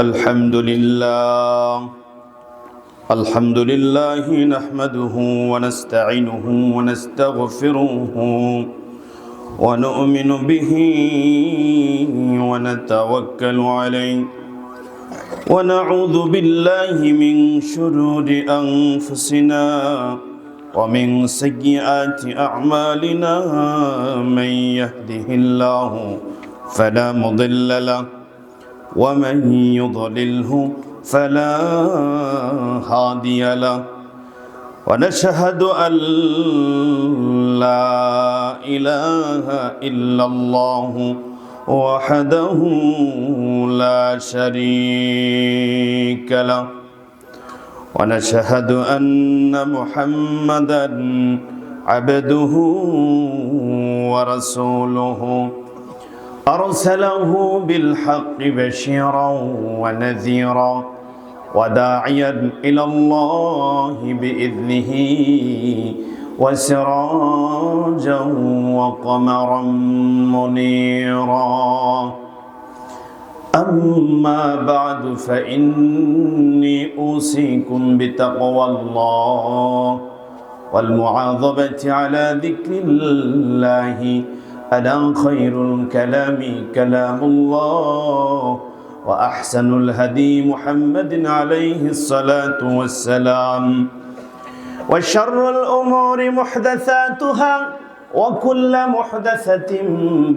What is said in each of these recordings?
الحمد لله نحمده ونستعينه ونستغفره ونؤمن به ونتوكل عليه ونعوذ بالله من شرور أنفسنا ومن سيئات أعمالنا من يهده الله فلا مضل له ومن يضلله فلا هادي له ونشهد أن لا إله إلا الله وحده لا شريك له ونشهد أن محمدا عبده ورسوله أرسله بالحق بشيرا ونذيرا وداعيا إلى الله بإذنه وسراجا وقمرا منيرا أما بعد فإني أوصيكم بتقوى الله والمعاظمة على ذكر الله ألا خير الكلام كلام الله وأحسن الهدي محمد عليه الصلاة والسلام وشر الأمور محدثاتها وكل محدثة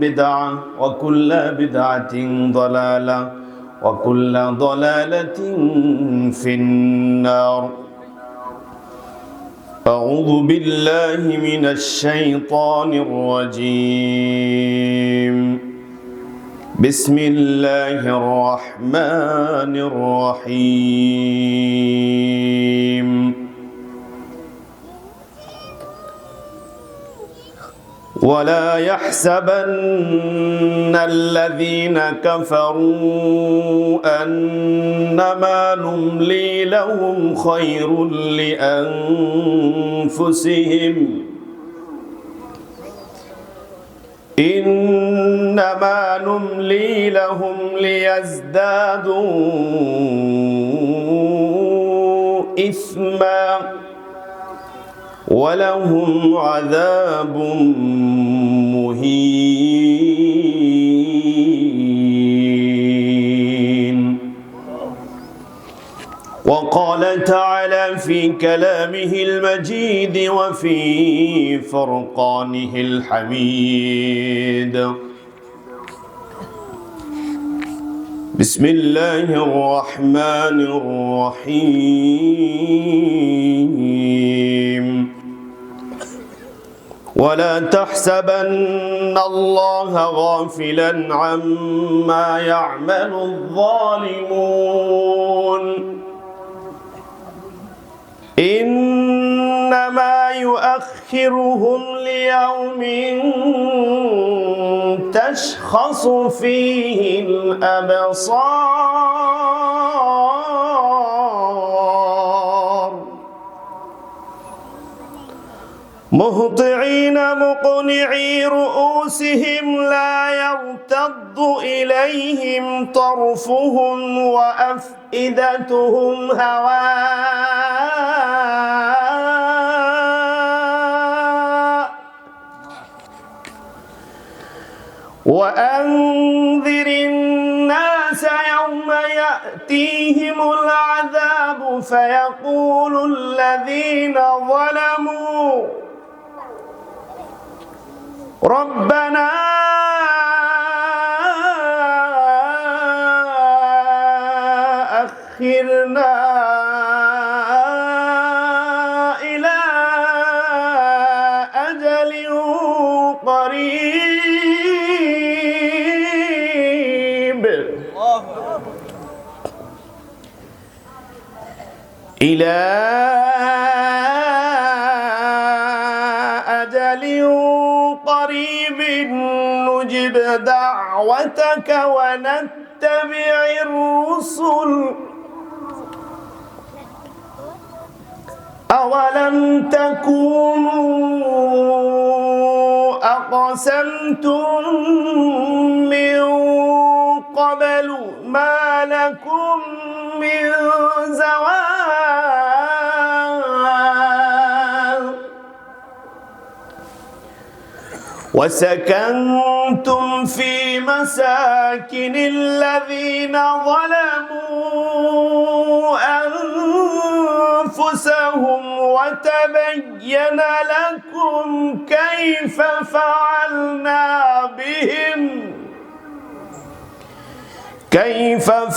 بدعة وكل بدعة ضلالة وكل ضلالة في النار. أعوذ بالله من الشيطان الرجيم. بسم الله الرحمن الرحيم. ولا يحسبن الذين كفروا أنما نملي لهم خير لأنفسهم إنما نملي لهم ليزدادوا إثما ولهم عذاب مهين. وقال تعالى في كلامه المجيد وفي فرقانه الحميد. بسم الله الرحمن الرحيم. ولا تحسبن الله غافلا عما يعمل الظالمون إنما يؤخرهم ليوم تشخص فيه الأبصار مهطعين مقنعي رؤوسهم لا يرتد إليهم طرفهم وأفئدتهم هواء وأنذر الناس يوم يأتيهم العذاب فيقول الذين ظلموا ربنا أخرنا إلى أجل قريب إلى أجل قريب نجب دعوتك ونتبع الرسل أولم تكونوا أقسمتم من قبل ما لكم من زوال وسكنتم في مساكن الذين ظلموا أنفسهم وتبين لكم كيف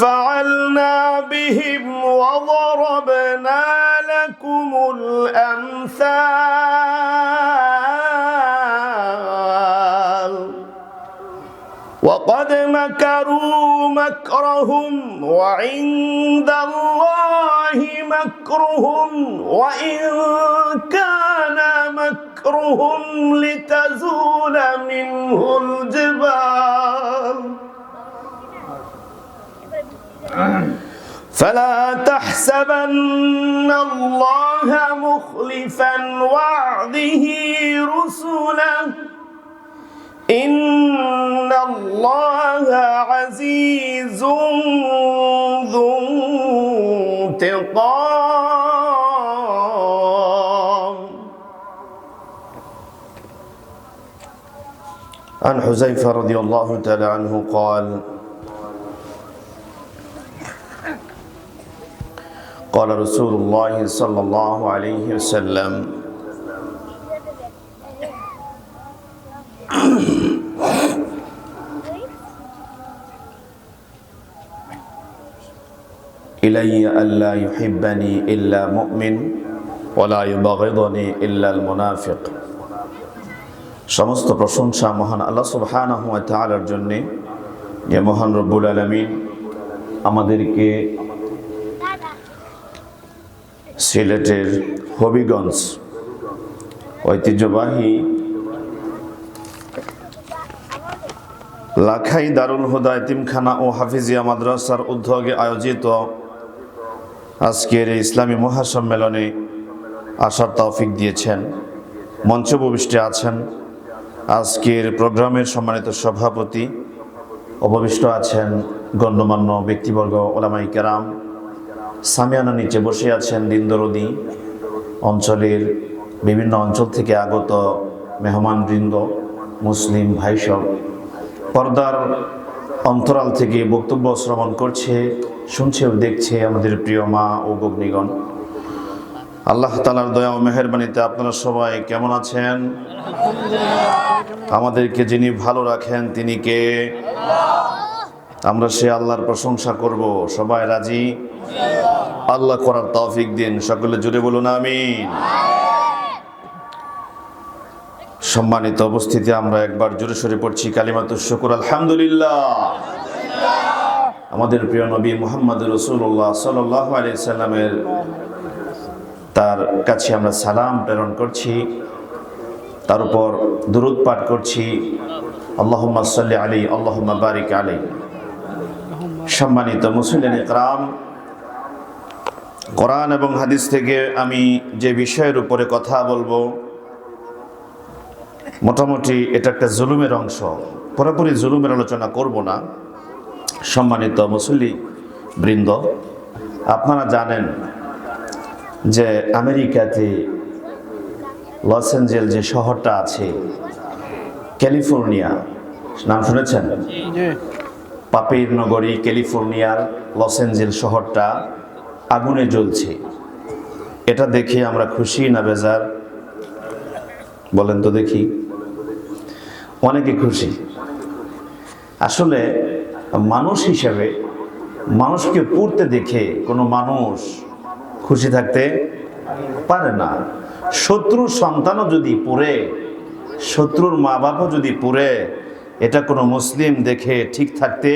فعلنا بهم وضربنا لكم الأمثال وقد مكروا مكرهم وعند الله مكرهم وإن كان مكرهم لتزول منه الجبال فلا تحسبن الله مخلفا وعده رسله إن الله عزيز ذو انتقام. عن حذيفة رضي الله تعالى عنه قال قال رسول الله صلى الله عليه وسلم إلي ألا يحبني إلا مؤمن ولا يبغضني إلا المنافق. সমস্ত প্রশংসা মহান আল্লাহ সুবহানাহু ওয়া তাআলার জন্য, যে মহান রব্বুল আলামিন আমাদেরকে সিলেটের হবিগঞ্জ ঐতিহ্যবাহী লাখাই দারুল হুদা এতিমখানা ও হাফিজিয়া মাদ্রাসার উদ্যোগে আয়োজিত আজকের এই ইসলামী মহাসম্মেলনে আসার তৌফিক দিয়েছেন। মঞ্চে উপবিষ্ট আছেন আজকের প্রোগ্রামের সম্মানিত সভাপতি, উপবিষ্ট আছেন গণ্যমান্য ব্যক্তিবর্গ, ওলামায়ে কেরাম, সামিয়ানা নিচে বসে আছেন দিনদরদি অঞ্চলের বিভিন্ন অঞ্চল থেকে আগত মেহমানবৃন্দ, মুসলিম ভাইসব, পর্দার অন্তরাল থেকে বক্তব্য শ্রবণ করছে, শুনছে ও দেখছে আমাদের প্রিয় মা ও ভগ্নীগণ। আল্লাহ তাআলার দয়া ও মেহেরবানিতে আপনারা সবাই কেমন আছেন? আমাদেরকে যিনি ভালো রাখেন তিনি কে? আমরা সে আল্লাহর প্রশংসা করব। সবাই রাজি? আল্লাহ করার তৌফিক দিন। সকলে জুড়ে বলুন আমিন। সম্মানিত উপস্থিতি, আমরা একবার জোরে সোরে পড়ছি কালিমাতুশ শুকর আলহামদুলিল্লাহ। আমাদের প্রিয় নবী মুহাম্মদ রাসূলুল্লাহ সাল্লাল্লাহু আলাইহি সাল্লামের তার কাছে আমরা সালাম প্রেরণ করছি, তার উপর দুরূদ পাঠ করছি। আল্লাহুম্মা সাল্লি আলাইহি আল্লাহুম্মা বারিক আলাইহি। সম্মানিত মুসলিম ইকরাম, কোরআন এবং হাদিস থেকে আমি যে বিষয়ের উপরে কথা বলবো, মোটামুটি এটা একটা জুলুমের অংশ, পুরোপুরি জুলুমের আলোচনা করব না। সম্মানিত মুসল্লি বৃন্দ, আপনারা জানেন যে আমেরিকাতে লস অ্যাঞ্জেলেস যে শহরটা আছে, ক্যালিফোর্নিয়া, নাম শুনেছেন? পাপের নগরী ক্যালিফোর্নিয়ার লস অ্যাঞ্জেলেস শহরটা আগুনে জ্বলছে। এটা দেখে আমরা খুশি না বেজার? বলেন তো দেখি। অনেকে খুশি। আসলে মানুষ হিসেবে মানুষকে পুড়তে দেখে কোনো মানুষ খুশি থাকতে পারে না। শত্রুর সন্তানও যদি পুড়ে, শত্রুর মা বাবাও যদি পুড়ে, এটা কোনো মুসলিম দেখে ঠিক থাকতে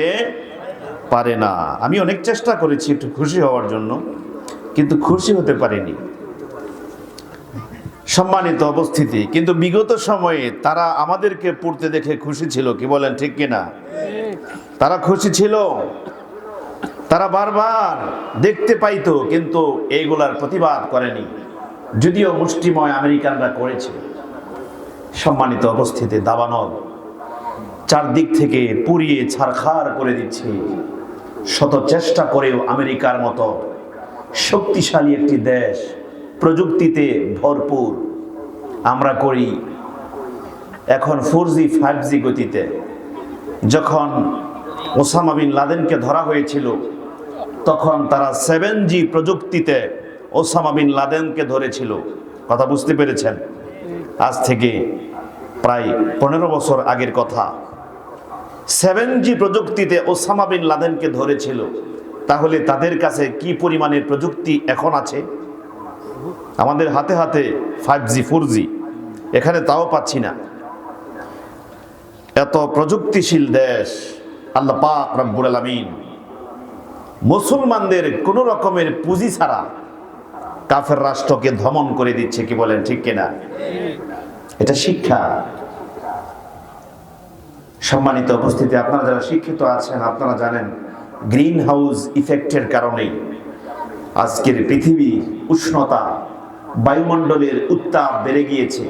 পারে না। আমি অনেক চেষ্টা করেছি একটু খুশি হওয়ার জন্য, কিন্তু খুশি হতে পারিনি। সম্মানিত উপস্থিতি, কিন্তু বিগত সময়ে তারা আমাদেরকে পড়তে দেখে খুশি ছিল, কি বলেন ঠিক কিনা? তারা খুশি ছিল, তারা বারবার দেখতে পাইতো, কিন্তু এইগুলার প্রতিবাদ করেনি, যদিও মুষ্টিময় আমেরিকানরা করেছে। সম্মানিত উপস্থিতি, দাবানল চারদিক থেকে পুড়িয়ে ছারখার করে দিচ্ছে। শত চেষ্টা করেও আমেরিকার মতো শক্তিশালী একটি দেশ, প্রযুক্তিতে ভরপুর, আমরা করি এখন 4G 5G গতিতে। যখন ওসামা বিন লাদেনকে ধরা হয়েছিল তখন তারা 7G প্রযুক্তিতে ওসামা বিন লাদেনকে ধরেছিল। কথা বুঝতে পেরেছেন? আজ থেকে প্রায় 15 বছর আগের কথা। 7G প্রযুক্তিতে ওসামা বিন লাদেনকে ধরেছিল। তাহলে তাদের কাছে কি পরিমাণের প্রযুক্তি এখন আছে? আমাদের হাতে হাতে 5G 4G, এখানে তাও পাচ্ছি না। এত প্রযুক্তিশীল দেশ আল্লাহ পাক রব্বুল আলামিন মুসলমানদের কোন রকমের পুঁজি ছাড়া কাফের রাষ্ট্রকে দমন করে দিচ্ছে। কি বলেন, ঠিক কিনা? এটা শিক্ষা। সম্মানিত উপস্থিতি, আপনারা যারা শিক্ষিত আছেন আপনারা জানেন গ্রিন হাউস ইফেক্টের কারণে আজকের পৃথিবীর উষ্ণতা, বায়ুমণ্ডলের উত্তাপ বেড়ে গিয়েছে,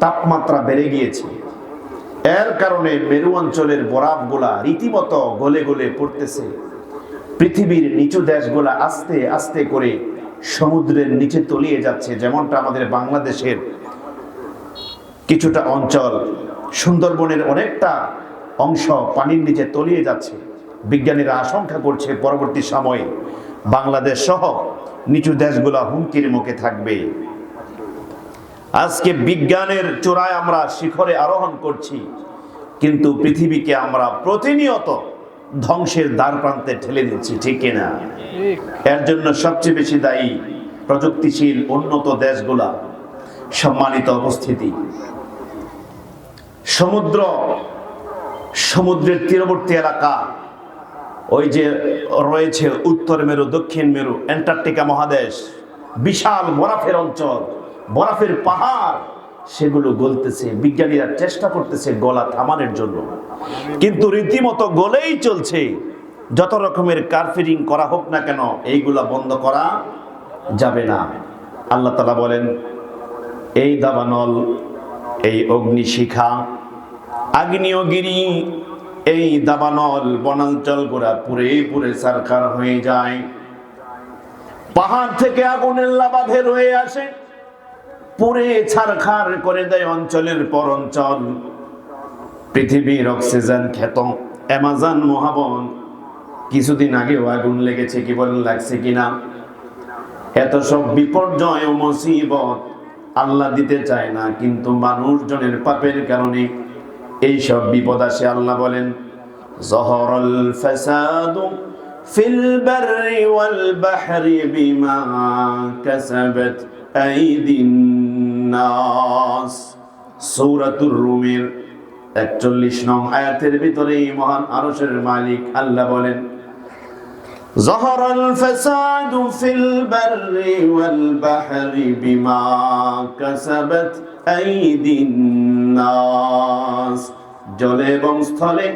তাপমাত্রা বেড়ে গিয়েছে। এর কারণে মেরু অঞ্চলের বরফগুলা রীতিমতো গলে গলে পড়তেছে। পৃথিবীর নিচু দেশগুলা আস্তে আস্তে করে সমুদ্রের নিচে তলিয়ে যাচ্ছে। যেমনটা আমাদের বাংলাদেশের কিছুটা অঞ্চল, সুন্দরবনের অনেকটা অংশ পানির নিচে তলিয়ে যাচ্ছে। বিজ্ঞানীরা আশঙ্কা করছে পরবর্তী সময়ে বাংলাদেশ সহ নিচু দেশগুলা হুমকির মুখে থাকবে। আজকে বিজ্ঞানের চূড়ায় আমরা শিখরে আরোহণ করছি, কিন্তু পৃথিবীকে আমরা প্রতিনিয়ত ধ্বংসের দ্বার প্রান্তে ঠেলে দিচ্ছি, ঠিক কিনা? এর জন্য সবচেয়ে বেশি দায়ী প্রযুক্তিশীল উন্নত দেশগুলা। সম্মানিত উপস্থিতি, সমুদ্রের তীরবর্তী এলাকা, ওই যে রয়েছে উত্তর মেরু, দক্ষিণ মেরু, অ্যান্টার্কটিকা মহাদেশ, বিশাল বরফের অঞ্চল, বরফের পাহাড়, সেগুলো গলতেছে। বিজ্ঞানীরা চেষ্টা করতেছে গলা থামানোর জন্য, কিন্তু রীতিমতো গলেই চলছে। যত রকমের কারফিরিং করা হোক না কেন, এইগুলা বন্ধ করা যাবে না। আল্লাহ তাআলা বলেন, এই দাবানল, এই অগ্নিশিখা, আগ্নেয়গিরি, এই দাবানল বনাঞ্চল গোড়া পুরে পুরে ছারখার হয়ে যায়। পাহাড় থেকে আগুনের লাভা বের হয়ে আসে, পুরে ছারখার করে দেয় অঞ্চলের পর অঞ্চল। পৃথিবীর অক্সিজেন ক্ষেত অ্যামাজন মহাবন, কিছুদিন আগেও আগুন লেগেছে। কি বলেন, লাগছে কিনা? এত সব বিপর্যয় ও মুসিবত আল্লাহ দিতে চায় না, কিন্তু মানুষজনের পাপের কারণে এই সব বিপদ আসে। আল্লাহ বলেন, যহরাল ফাসাদু ফিল বাররি ওয়াল বাহরি বিমা কাসাবাত আইদিন নাস। সূরাতুর রুমের 41 নং আয়াতের ভিতরে মহান আরশের মালিক আল্লাহ বলেন, যহরাল ফাসাদু ফিল বাররি ওয়াল বাহরি বিমা কাসাবাত আইদিন নাস। জলে এবং স্থলে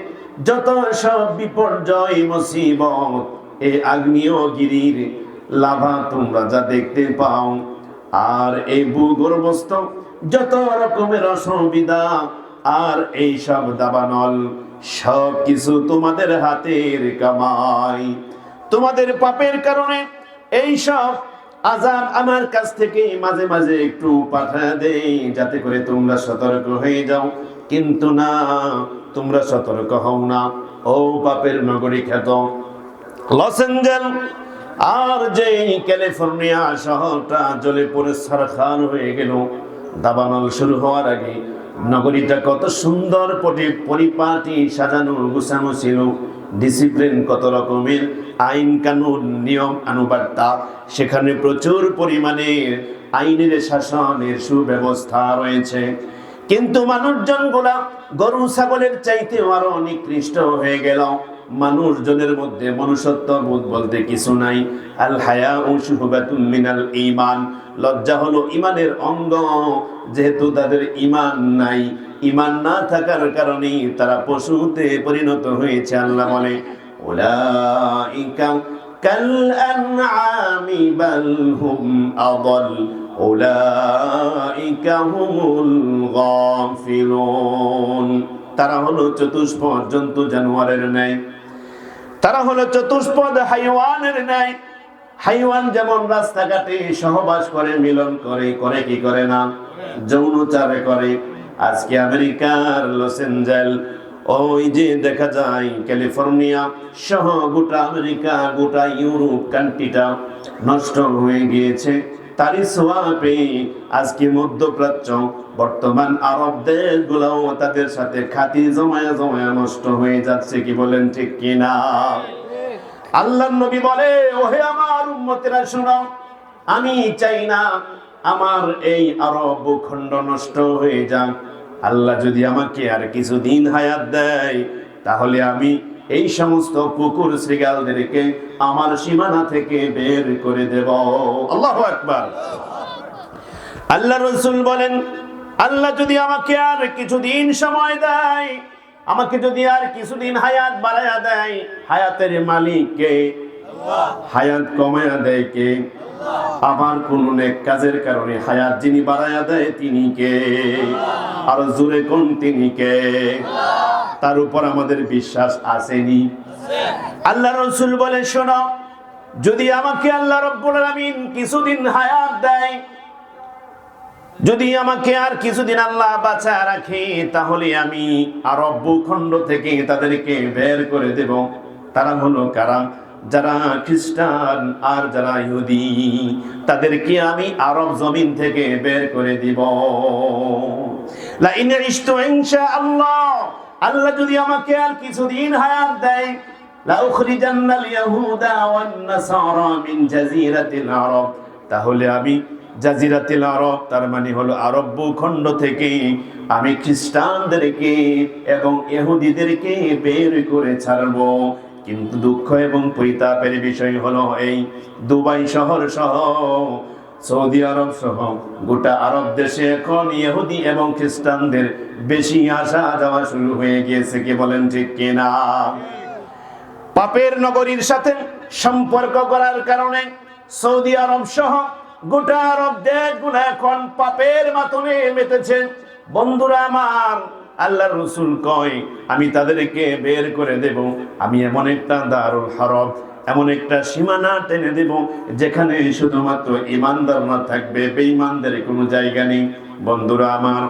যত সব বিপর্যয় মুসিবত, এই আগ্নেয়গিরির লাভা তোমরা যা দেখতে পাও, আর এই ভূগর্ভস্থ যত রকমের অসুবিধা, আর এই সব দাবানল, সব কিছু তোমাদের হাতের কামাই। তোমাদের পাপের কারণে এই সব আযাব আমার কাছ থেকে মাঝে মাঝে একটু পাঠিয়ে দেই, যাতে করে তোমরা সতর্ক হয়ে যাও। কিন্তু না, তোমরা সতর্ক হও না। ও পাপের নগরী খ্যাত লস অ্যাঞ্জেল আর যে ক্যালিফোর্নিয়া শহরটা জ্বলে পড়ে ছারখার হয়ে গেল দাবানল শুরু হওয়ার আগে। নগরীটা কত সুন্দর পরিপাটি সাজানো গুছানো ছিল, ডিসিপ্লিন, কত রকমের আইন কানুন নিয়ম আনুবার্তা, সেখানে প্রচুর পরিমাণে আইনের শাসনের সুব্যবস্থা রয়েছে। কিন্তু মানুষজনগুলা গরু ছাগলের চাইতে আরো নিকৃষ্ট হয়ে গেল। মানুষজনের মধ্যে মনুষ্যত্ব বোধ বলতে কিছু নাই। আল হায়াউ শুবাতুম মিনাল ঈমান, লজ্জা হলো ঈমানের অঙ্গ। যেহেতু তাদের ঈমান নাই, ঈমান না থাকার কারণে তারা পশুতে পরিণত হয়েছে। আল্লাহ বলে, উলাইকা কাল আনআমি বাল হুম আদাল উলাইকা হুমুল গাফিলুন। তারা হলো চতুষ্পদ জন্তু জানোয়ারের ন্যায়, তারা হলো চতুষ্পদ হাইওয়ানের ন্যায়। হাইওয়ান যেমন রাস্তাঘাটে সহবাস করে, মিলন করে, করে কি করে না, যৌনচারে করে। আজকে আমেরিকার লস এঞ্জেল, ওই যে দেখা যায় ক্যালিফোর্নিয়া সহ গোটা আমেরিকা, গোটা ইউরোপ কান্ট্রিটা নষ্ট হয়ে গিয়েছে। তারই সোয়াবে আজকে মধ্যপ্রাচ্য, বর্তমান আরব দেশগুলোও তাদের সাথে খাতির জমায়া জমায়া নষ্ট হয়ে যাচ্ছে। কি বলেন ঠিক কিনা? আল্লাহর নবী বলে, ওহে আমার উম্মতেরা শোনো, আমি চাই না আমার এই আরব ভূখণ্ড নষ্ট হয়ে যাক। আল্লাহ যদি আমাকে আর কিছুদিন হায়াত দেয়, তাহলে আমি এই সমস্ত কুকুর শৃগালদেরকে আমার সীমানা থেকে বের করে দেব। আল্লাহু আকবার। আল্লাহ রাসূল বলেন, আল্লাহ যদি আমাকে আর কিছুদিন সময় দেয়, আমাকে যদি আর কিছুদিন হায়াত বাড়ায়া দেয়, হায়াতের মালিক কে? হায়াত কমায়া দেয় কে? আমার কোন নেক কাজের কারণে হায়াত যিনি বাড়ায়া দেয় তিনি কে? আর জোরে কোন তিনি কে? তার উপর আমাদের বিশ্বাস আসেনি? আল্লাহ রাসূল বলে, শোনো, যদি আমাকে আল্লাহ রাব্বুল আলামিন কিছুদিন হায়াত দেয়, যদি আমাকে আর কিছুদিন আল্লাহ বাঁচায় রাখে, তাহলে আমি আরব ভূখণ্ড থেকে তাদেরকে বের করে দেব। তারা হলো কারা? যারা খ্রিস্টান আর যারা ইহুদি, তাদেরকে আমি আরব জমিন থেকে বের করে দিব। লা ইন ইশতু ইনশাআল্লাহ, আল্লাহ যদি আমাকে আর কিছুদিন হায়াত দেয়, লা উখরিজান্নাল ইয়াহুদা ওয়ান নাসারা মিন জাজিরাতিল আরব, তাহলে আমি জাজিরাতুল আরব, তার মানে হলো আরব ভূখণ্ড থেকে আমি খ্রিস্টানদেরকে এবং ইহুদিদেরকে বের করে ছাড়বো। কিন্তু দুঃখ এবং পরিতাপের বিষয় হলো, এই দুবাই শহর সহ সৌদি আরব সহ গোটা আরব দেশে এখন ইহুদি এবং খ্রিস্টানদের বেশি আসা যাওয়া শুরু হয়ে গিয়েছে। কি বলেন ঠিক কিনা? পাপের নগরীর সাথে সম্পর্ক করার কারণে সৌদি আরব সহ গোটা আরব দেশগুলো এখন পাপের মাতনে মেতেছে। বন্ধুরা আমার, আল্লাহর রাসূল কয়, আমি তাদেরকে বের করে দেব। আমি এমন একটা দারুল হারব, এমন একটা সীমানা টেনে দেব যেখানে শুধুমাত্র ঈমানদাররা থাকবে, বেঈমানদের কোনো জায়গা নেই। বন্ধুরা আমার,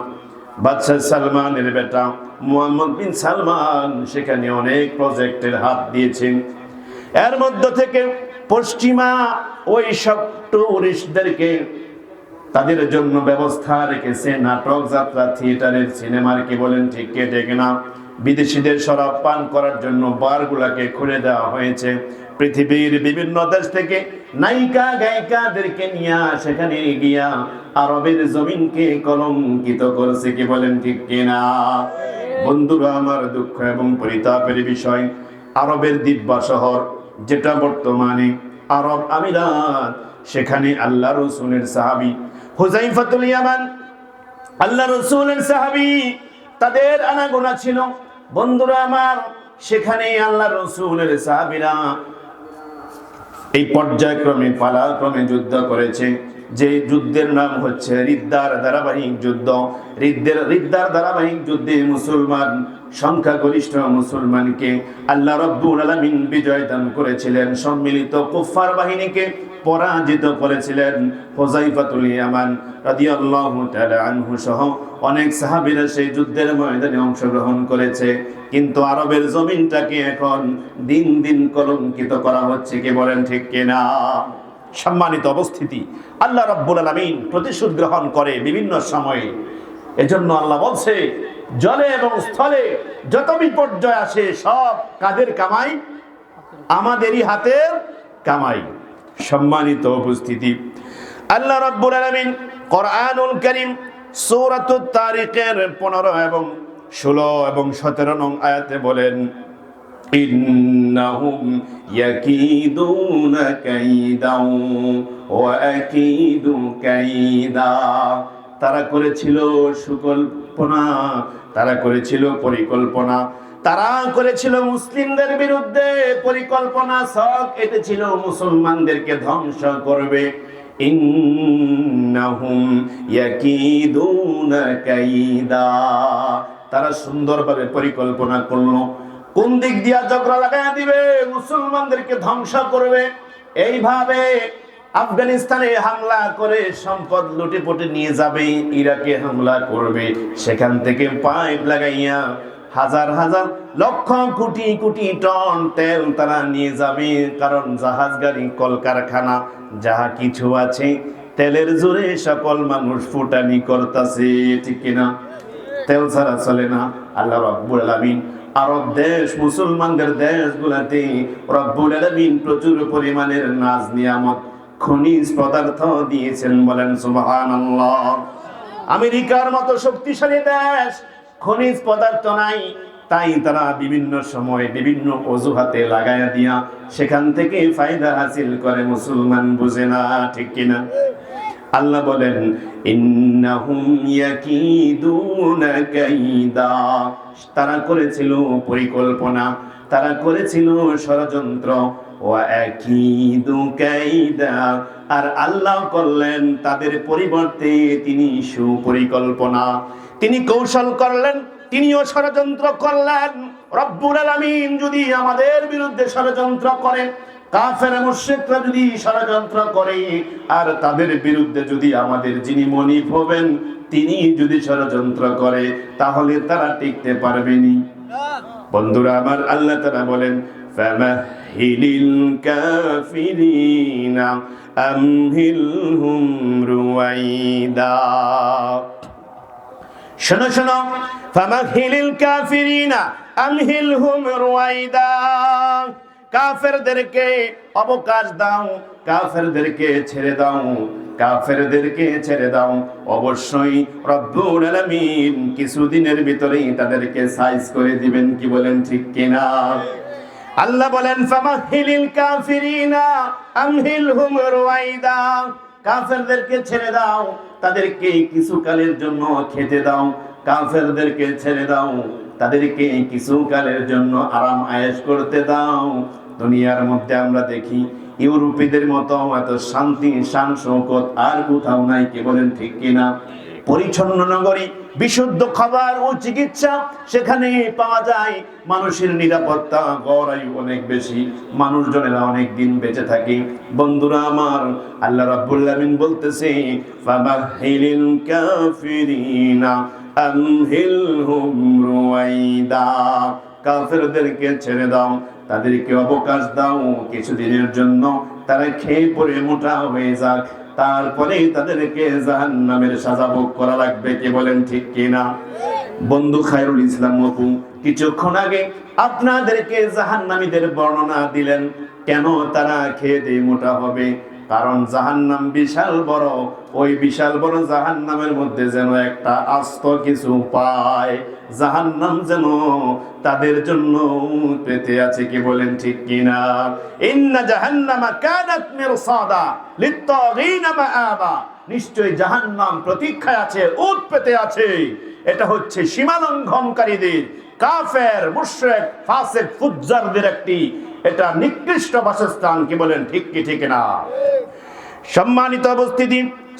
বাদশাহ সালমানের বেটা মুহাম্মদ বিন সালমান সেখানে অনেক প্রজেক্টের হাত দিয়েছেন। এর মধ্য থেকে পশ্চিমা ওই সব টুরিস্টদেরকে তাদের জন্য ব্যবস্থা রেখেছে নাটক, যাত্রা, থিয়েটারের, সিনেমার। কি বলেন ঠিক কে ঠিক না? বিদেশিদের শরাব পান করার জন্য বারগুলাকে খুলে দেওয়া হয়েছে। পৃথিবীর বিভিন্ন দেশ থেকে নায়িকা গায়িকাদেরকে নিয়ে সেখানে গিয়া আরবের জমিনকে কলঙ্কিত করেছে। কি বলেন ঠিক কিনা? বন্ধুরা আমার, দুঃখ এবং পরিতাপের বিষয়, আরবের দিব্যা শহর যেটা বর্তমানে আরব আমিরাত, সেখানে আল্লাহ রাসূলের সাহাবী হুযায়ফাতুল ইয়ামান, আল্লাহ রাসূলের সাহাবী, তাদের আনাগোনা ছিল। বন্ধুরা আমার, সেখানে আল্লাহ রাসূলের সাহাবীরা এই পর্যায়ক্রমে পালাক্রমে যুদ্ধ করেছে। যে যুদ্ধের নাম হচ্ছে রিদ্দার ধারাবাহিক যুদ্ধ। রিদ্দার ধারাবাহিক যুদ্ধে মুসলমান সংখ্যাগরিষ্ঠ মুসলমানকে আল্লাহ রাব্বুল আলামিন বিজয় দান করেছিলেন। সম্মিলিত কুফফার বাহিনীকে পরাজিত করেছিলেন। হুযায়ফাতুল ইয়ামান রাদিয়াল্লাহু তাআলা আনহু সহ অনেক সাহাবীরা সেই যুদ্ধের ময়দানে অংশগ্রহণ করেছে। কিন্তু আরবের জমিনটাকে এখন দিন দিন কলঙ্কিত করা হচ্ছে। কি বলেন ঠিক কিনা? সম্মানিত উপস্থিতি, আল্লাহ রাব্বুল আলামিন প্রতিশোধ গ্রহণ করে বিভিন্ন সময়ে। এজন্য আল্লাহ বলছে, জলে এবং স্থলে যত বিপর্যয় আসে সব কাদের কামাই? আমাদেরই হাতের কামাই। সম্মানিত উপস্থিতি, আল্লাহ রাব্বুল আলামিন কোরআনুল কারীম সূরাতুত তারিকের 15 এবং 16 এবং 17 নং আয়াতে বলেন, ইন্নাহুম ইয়াকিদুনা কাইদাও ওয়া আকিদু কাইদা। তারা করেছিল সুকল্পনা, তারা করেছিল পরিকল্পনা, তারা করেছিল মুসলিমদের বিরুদ্ধে পরিকল্পনা, সব এটা ছিল মুসলমানদেরকে ধ্বংস করবে। ইন্নাহুম ইয়াকিদুনা কাইদা, তারা সুন্দরভাবে পরিকল্পনা করলো কোন দিক দিয়া ঝগড়া লাগাইয়া দিবে, মুসলমানদেরকে ধ্বংস করবে। এইভাবে আফগানিস্তানে হামলা করে সম্পদ লুটে পুটে নিয়ে যাবে, ইরাকে হামলা করবে, সেখান থেকে পাইপ লাগাইয়া হাজার হাজার লক্ষ কোটি কোটি টন তেল তারা নিয়ে যাবে। কারণ জাহাজ গাড়ি কলকারখানা যাহা কিছু আছে তেলের জোরে সকল মানুষ ফুটানি করতেছে, ঠিক কিনা? তেল ছাড়া চলে না। আল্লাহ রাব্বুল আলামিন আরব দেশ, মুসলমানদের দেশগুলোতে রব্বুল আলামিন প্রচুর পরিমাণের নাজ নিয়ামত খনিজ পদার্থ দিয়েছেন, বলেন সুবহানাল্লাহ। আমেরিকার মতো শক্তিশালী দেশ খনিজ পদার্থ নাই, তাই তারা বিভিন্ন সময় বিভিন্ন অজুহাতে লাগায়া দিয়া সেখান থেকে ফায়দা হাসিল করে, মুসলমান বুঝে না, ঠিক কিনা? আল্লাহ বলেন ইন্নাহুম ইয়াকিদুনা কাইদা, তারা করেছিল পরিকল্পনা, তারা করেছিল ষড়যন্ত্র। ওয়া আকিদু কাইদা, আর আল্লাহ করলেন তাদের পরিবর্তে তিনি সুপরিকল্পনা, তিনি কৌশল করলেন, তিনিও ষড়যন্ত্র করলেন। রব্বুল আলামিন যদি আমাদের বিরুদ্ধে ষড়যন্ত্র করে, কাফের মুশরিকরা যদি ষড়যন্ত্র করে, আর তাদের বিরুদ্ধে যদি আমাদের যিনি মনিব হবেন তিনি যদি ষড়যন্ত্র করে, তাহলে তারা টিকতে পারবেনি। বন্ধুরা আমার, আল্লাহ তাআলা বলেন ফামাহিলিল কাফিরিনা আমহিলহুম রুয়াইদা। শোনো শোনো, ফামাহিলিল কাফিরিনা আমহিলহুম রুয়াইদা, কাফেরদেরকে অবকাশ দাও, কাফেরদেরকে ছেড়ে দাও, কাফেরদেরকে ছেড়ে দাও। অবশ্যই রব্বুল আলামিন কিছুদিনের ভিতরেই তাদেরকে সাইজ করে দিবেন, কি বলেন, ঠিক কিনা? আল্লাহ বলেন ফামাহিলিল কাফিরিনা আমহিলহুম রুয়াইদা, কাফেরদেরকে ছেড়ে দাও, তাদেরকে কিছুকালের জন্য খেতে দাও, কাফেরদেরকে ছেড়ে দাও, তাদেরকে কিছুকালের জন্য আরাম আয়েশ করতে দাও। দুনিয়ার মধ্যে আমরা দেখি ইউরোপীদের মতো এত শান্তি শান শৌকত আর কোথাও নাই, কি বলেন, ঠিক কিনা? পরিচ্ছন্ন নগরী, বিশুদ্ধ খাবার ও চিকিৎসা সেখানে পাওয়া যায়, মানুষের নিরাপত্তা, গড় আয়ু অনেক বেশি, মানুষজনেরা অনেক দিন বেঁচে থাকে। বন্ধুরা আমার, আল্লাহ রাব্বুল আলামিন বলতেছে ফামাহিলিল কাফিরিনা আমহিলহুম রুয়াইদা, কাফেরদেরকে ছেড়ে দাও, তাদেরকে অবকাশ দাও কিছুদিনের জন্য, তারা খেয়ে পরে মোটা হয়ে যাক, তারপরে তাদেরকে জাহান্নামের সাজা ভোগ করা লাগবে, কি বলেন, ঠিক কিনা? বন্ধু খায়রুল ইসলাম অপু কিছুক্ষণ আগে আপনাদেরকে জাহান্নামীদের বর্ণনা দিলেন, কেন তারা খেয়ে দিয়ে মোটা হবে। কারণ জাহান্নাম বিশাল বড়, ওই বিশাল বড় জাহান্নামের মধ্যে যেন একটা আস্ত কিছু পায়, জাহান্নাম যেন তাদের জন্য পেতে আছে, কি বলেন, ঠিক কিনা? ইন্না জাহান্নামা কানাত মিরসাদা লিত্তাগিনা মাআবা, নিশ্চয় জাহান্নাম প্রতীক্ষায় আছে, উট পেতে আছে। এটা হচ্ছে সীমালঙ্ঘনকারীদের, কাফের মুশরিক ফাসিক ফুজ্জারদের একটি এটা নিকৃষ্ট বাসস্থান, কি বলেন, ঠিক কি ঠিক না? সম্মানিত উপস্থিতি,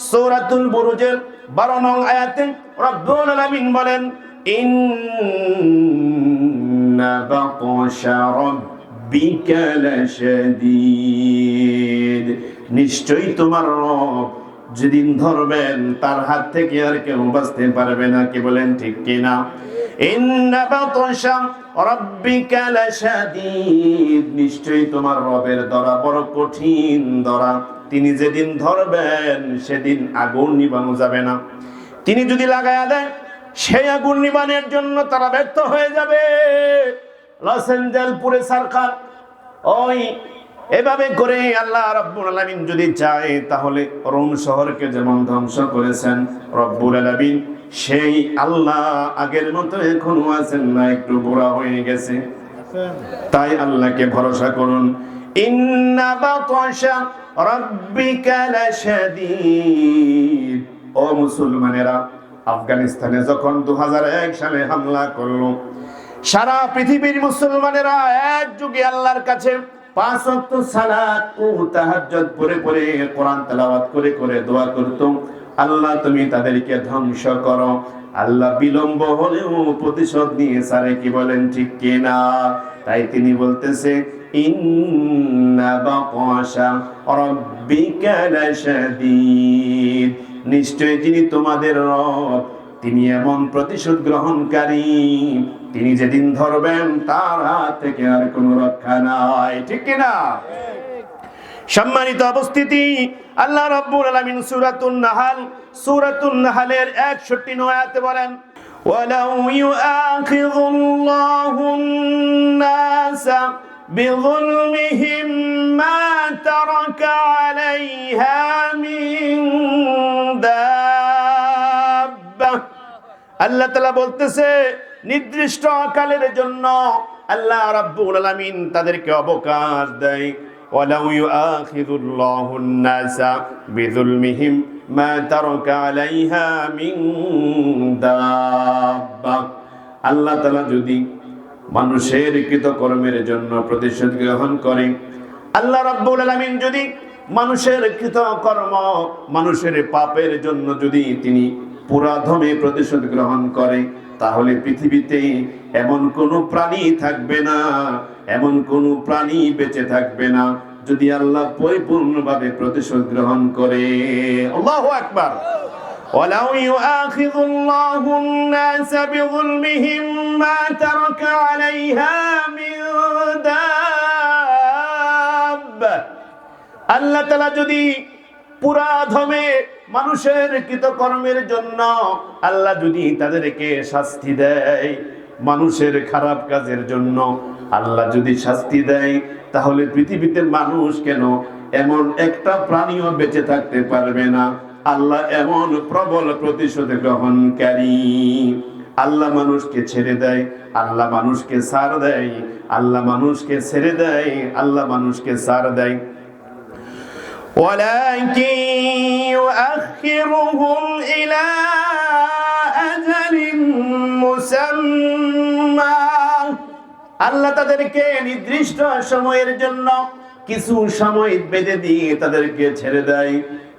সূরাতুল বুরুজের 12 নং আয়াতে রব্বুল আলামিন বলেন ইন্না বাতশা রাব্বিকা লাশাদীদ, নিশ্চয়ই তোমার রব যেদিন ধরবেন তার হাত থেকে আর কেউ বাঁচতে পারবে না, কি বলেন, ঠিক কিনা? ইন্না বাতশা রাব্বিকা লাশাদীদ, নিশ্চয়ই তোমার রবের ধরা বড় কঠিন ধরা, তিনি যেদিন ধরবেন সেদিন আগুন নিবানো যাবে না। তিনি যদি লাগায়া দেন সেই আগুন নিবানের জন্য তারা ব্যর্থ হয়ে যাবে। লস এঞ্জেল পুরে সরকার ওই এভাবে করে আল্লাহ রাব্বুল আলামিন যদি চায় তাহলে রোম শহরকে যেমন ধ্বংস করেছেন রব্বুল আলামিন, সেই আল্লাহ আগের মতো এখনো আছেন না, একটু বুড়া হয়ে গেছে। তাই আল্লাহকে ভরসা করুন। ইন্না বাতশা রাব্বিকা লাশাদীদ। ও মুসলমানেরা, আফগানিস্তানে যখন 2001 সালে হামলা করলো, সারা পৃথিবীর মুসলমানেরা একযোগে আল্লাহর কাছে 5 ওয়াক্ত সালাত ও তাহাজ্জুদ পড়ে পড়ে কোরআন তেলাওয়াত করে করে দোয়া করত। আল্লাহ তুমি তাদেরকে ধ্বংস করো। আল্লাহ বিলম্ব হলেও প্রতিশোধ নিয়ে সারে, কি বলেন ঠিক কিনা? তাই তিনি বলতেছে ইন্না বাতাশা রাব্বিকা লাশাদীদ, নিশ্চয় যিনি তোমাদের রব তিনি এমন প্রতিশোধ গ্রহণকারী, তিনি যেদিন ধরবেন তার হাত থেকে আর কোনো রক্ষা নাই। ঠিক কিনা? সম্মানিত উপস্থিতি, আল্লাহ রাব্বুল আলামিন সূরাতুন নাহলের 61 আয়াতে বলেন ওয়ালাউ ইউআখিযুল্লাহুন নাসা বিযুলমিহিম মা তারাকা আলাইহা মিন দাব্বা। আল্লাহ তাআলা বলতেছে নির্দিষ্ট কালের জন্য আল্লাহ রাব্বুল আলামিন তাদেরকে অবকাশ দেয়। ওয়ালাউ ইউআখিযুল্লাহুন নাসা বিযুলমিহিম মা তারাকা আলাইহা মিন দাব্বা। আল্লাহ তাআলা যদি মানুষের কৃতকর্মের জন্য প্রতিশোধ গ্রহণ করেন, আল্লাহ রাব্বুল আলামিন যদি মানুষের কৃতকর্ম, মানুষের পাপের জন্য যদি তিনি পুরাধমে প্রতিশোধ গ্রহণ করে, তাহলে পৃথিবীতে এমন কোনো প্রাণী থাকবে না, এমন কোনো প্রাণী বেঁচে থাকবে না যদি আল্লাহ পরিপূর্ণভাবে প্রতিশোধ গ্রহণ করে। আল্লাহু আকবার। ওয়ালাউ ইউআখিযুল্লাহুন নাসা বিযুলমিহিম মা তারাকা আলাইহা মিন দাব্বা। আল্লাহ তাআলা যদি পুরাধমে মানুষের কৃতকর্মের জন্য আল্লাহ যদি তাদেরকে শাস্তি দেয়, মানুষের খারাপ কাজের জন্য আল্লাহ যদি শাস্তি দেয়, তাহলে পৃথিবীতে মানুষ কেন এমন একটা প্রাণীও বেঁচে থাকতে পারবে না। আল্লাহ এমন প্রবল প্রতিশোধ গ্রহণকারী। আল্লাহ মানুষকে ছেড়ে দেয়, আল্লাহ মানুষকে ছাড় দেয়, আল্লাহ মানুষকে ছেড়ে দেয়, আল্লাহ মানুষকে ছাড় দেয়। ولكن يؤخرهم إلى أجل مسمى। আল্লাহ তাদেরকে নির্দিষ্ট সময়ের জন্য কিছু সময় বেঁধে দিয়ে তাদেরকে ছেড়ে দেয়।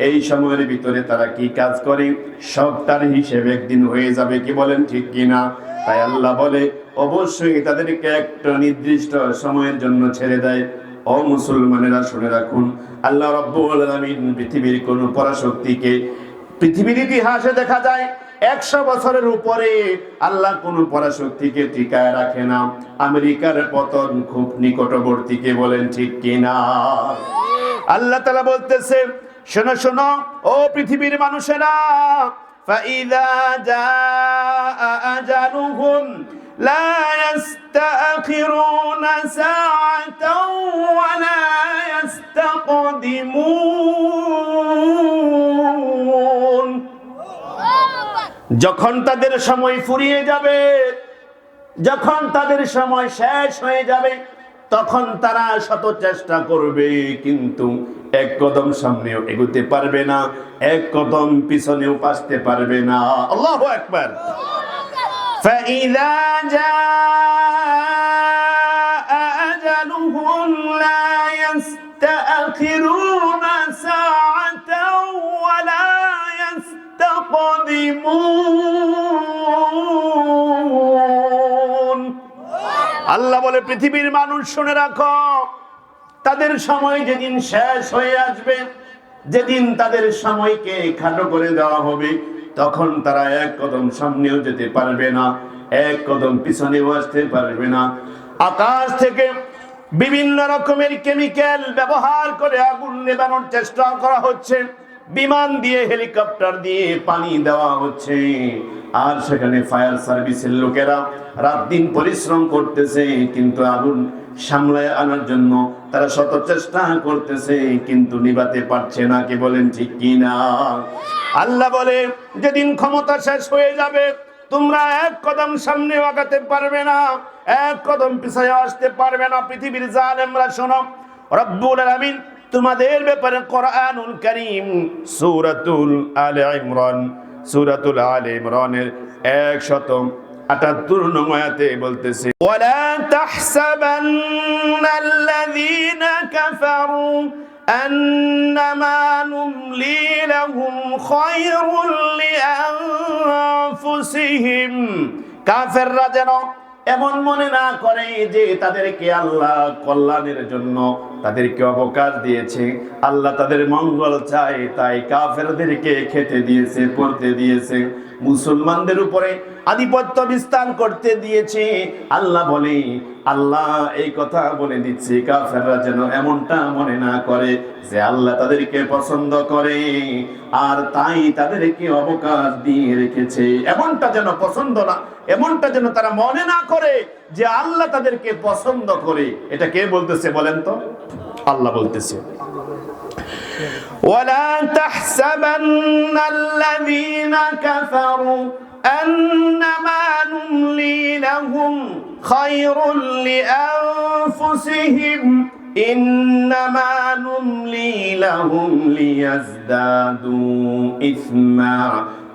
এই সময়ের ভিতরে তারা কি কাজ করে সবটার হিসেব একদিন হয়ে যাবে। কি বলেন ঠিক কিনা? তাই আল্লাহ বলে অবশ্যই তাদেরকে একটা নির্দিষ্ট সময়ের জন্য ছেড়ে দেয়। ও মুসলমানেরা শুনে রাখুন, আল্লাহ রাব্বুল আলামিন পৃথিবীর কোন পরাশক্তিকে, পৃথিবীর ইতিহাসে দেখা যায় 100 বছরের উপরে আল্লাহ কোন পরাশক্তিকে টিকায় রাখে না। আমেরিকার পতন খুব নিকটবর্তী। কে বলেন ঠিক কিনা? আল্লাহ তাআলা বলতেছে শোনো শোনো ও পৃথিবীর মানুষেরা, ফাইযা জাআ আজালুহুম লা ইস্তাখিরুনা সাআতাও ওয়া লা ইস্তাকদিমুন। যখন তাদের সময় ফুরিয়ে যাবে, যখন তাদের সময় শেষ হয়ে যাবে, তখন তারা শত চেষ্টা করবে, কিন্তু এক কদম সামনেও এগোতে পারবে না, এক কদম পিছনেও আসতে পারবে না। আল্লাহু আকবার। ফাইযা জাআ আজালুহুম লা ইস্তাখিরুনা সাআতাও ওয়া লা ইস্তাকদিমুন। আল্লাহ বলে পৃথিবীর মানুষ শুনে রাখো, তাদের সময় যেদিন শেষ হয়ে আসবে, যেদিন তাদের সময়কে খাটো করে দেওয়া হবে, তখন তারা এক কদম সামনেও যেতে পারবে না, এক কদম পিছনেও আসতে পারবে না। আকাশ থেকে বিভিন্ন রকমের কেমিক্যাল ব্যবহার করে আগুন নেভানোর চেষ্টা করা হচ্ছে, বিমান দিয়ে, হেলিকপ্টার দিয়ে পানি দেওয়া হচ্ছে, আর সেখানে ফায়ার সার্ভিসের লোকেরা রাত দিন পরিশ্রম করতেছে, কিন্তু আগুন সামলায় আনার জন্য তারা শত চেষ্টা করতেছে, কিন্তু নিভাতে পারছে না। কি বলেন ঠিক কিনা? আল্লাহ বলে যেদিন ক্ষমতা শেষ হয়ে যাবে, তোমরা এক কদম সামনে আগাতে পারবে না, এক কদম পিছনে আসতে পারবে না। পৃথিবীর জালেমরা শোনো, রব্বুল আলামিন তোমাদের ব্যাপারে কোরআনুল কারীম সূরাতুল আলে ইমরানের 178 নং আয়াতে বলতেছে, ওয়ালা তাহসাবান্নাল্লাযীনা কাফারু ইন্নামা নুমলি লাহুম খায়রুল লিআনফুসিহিম। কাফেররা যেন এমন মনে না করে যে তাদেরকে আল্লাহ কল্যাণের জন্য তাদেরকে অবকাশ দিয়েছে, আল্লাহ তাদের মঙ্গল চায়, তাই কাফেরদেরকে খেতে দিয়েছে, পড়তে দিয়েছে, মুসলমানদের উপরে আধিপত্য বিস্তার করতে দিয়েছে। আল্লাহ বলে, আল্লাহ এই কথা বলে দিচ্ছে কাফেররা যেন এমনটা মনে না করে যে আল্লাহ তাদেরকে পছন্দ করে আর তাই তাদেরকে অবকাশ দিয়ে রেখেছে। এমনটা যেন পছন্দ না, এমনটা যেন তারা মনে না করে যে আল্লাহ তাদেরকে পছন্দ করে। এটা কে বলতেছে বলেন তো? আল্লাহ বলতেছে, ওয়ালা তাহসাবান্নাল্লাযীনা কাফারু আন্নামা নুমলি লাহুম খায়রুল লিআনফুসিহিম ইন্নামা নুমলি লাহুম লিয়াজদাদু ইসমা।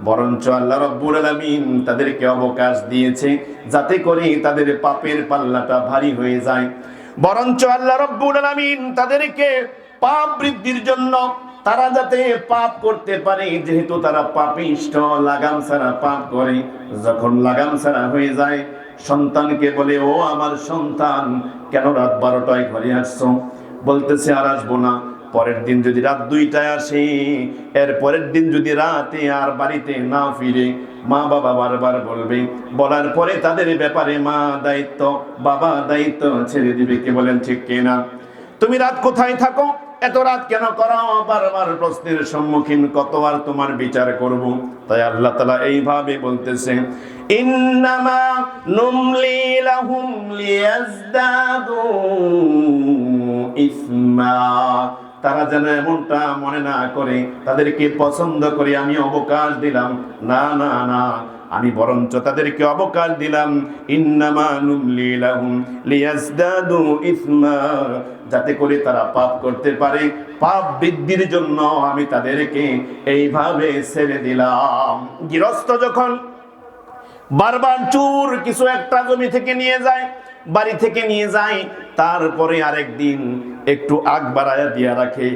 বরঞ্চ আল্লাহ রাব্বুল আলামিন তাদেরকে অবকাশ দিয়েছে যাতে করে তাদের পাপের পাল্লাটা ভারী হয়ে যায়। বরঞ্চ আল্লাহ রাব্বুল আলামিন তাদেরকে পাপ বৃদ্ধির জন্য, তারা যাতে পাপ করতে পারে, যেহেতু তারা পাপিষ্ঠ, লাগাম ছাড়া পাপ করে, যখন লাগাম ছাড়া হয়ে যায় সন্তানকে বলে, ও আমার সন্তান কেন রাত 12টায় ঘরে আসছো? বলতেছে আর আসবো না। পরের দিন যদি রাত 2টায় আসে, এর পরের দিন যদি রাতে আর বাড়িতে না ফিরে, মা বাবা বারবার বলবে, বলার পরে তাদের ব্যাপারে মা দায়িত্ব, বাবা দায়িত্ব ছেড়ে দিবে। কে বলেন ঠিক কিনা? তুমি রাত কোথায় থাকো, এত রাত কেন করো, বারবার প্রশ্নের সম্মুখীন, কত আর তোমার বিচার করব? তাই আল্লাহ তাআলা এইভাবে বলতেছে, ইন্নামা নুমলি লাহুম লিয়াজদাদু ইসমা। তারা যেন এমনটা মনে না করে তাদেরকে পছন্দ করে আমি অবকাশ দিলাম। না না না, আমি বরঞ্চ তাদেরকে অবকাশ দিলাম, ইন্নামা নুমলি লাহুম লিয়াজদাদু ইসমা, যাতে করে তারা পাপ করতে পারে। পাপ বৃদ্ধির জন্য আমি তাদেরকে এইভাবে ছেড়ে দিলাম। গৃহস্থ যখন বারবার চুর কিছু একটা জমি থেকে নিয়ে যায়, বাড়ি থেকে নিয়ে যায়, তারপরে আরেকদিন একটু আগ বাড়ায়া দিয়া রাখে,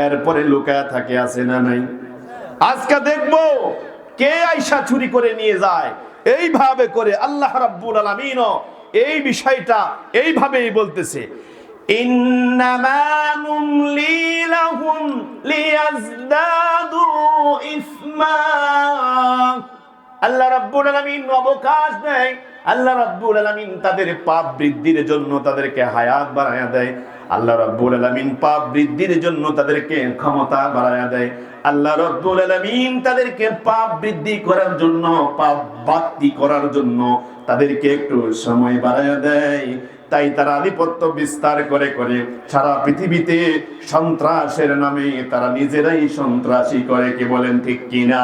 এরপরে লুকায়া থাকে, আছে না নাই? আজকে দেখবো কে আইসা চুরি করে নিয়ে যায়। এইভাবে করে আল্লাহ রাব্বুল আলামিন এই বিষয়টা এইভাবেই বলতেছে, ইন্নামা নুমলি লাহুম লিয়াজদাদু ইসমা। আল্লাহ রাব্বুল আলামিন অবকাশ দেয়, আল্লাহ রাব্বুল আলামিন তাদের পাপ বৃদ্ধির জন্য তাদেরকে হায়াত বাড়ায়া দেয়, আল্লাহ রাব্বুল আলামিন পাপ বৃদ্ধির জন্য তাদেরকে ক্ষমতা বাড়ায়া দেয়, আল্লাহ রাব্বুল আলামিন তাদেরকে পাপ বৃদ্ধি করার জন্য, পাপ বাড়তি করার জন্য তাদেরকে একটু সময় বাড়ায়া দেয়। তাই তারা আধিপত্য বিস্তার করে করে সারা পৃথিবীতে সন্ত্রাসের নামে তারা নিজেরাই সন্ত্রাসী করে। কে বলেন ঠিক কিনা?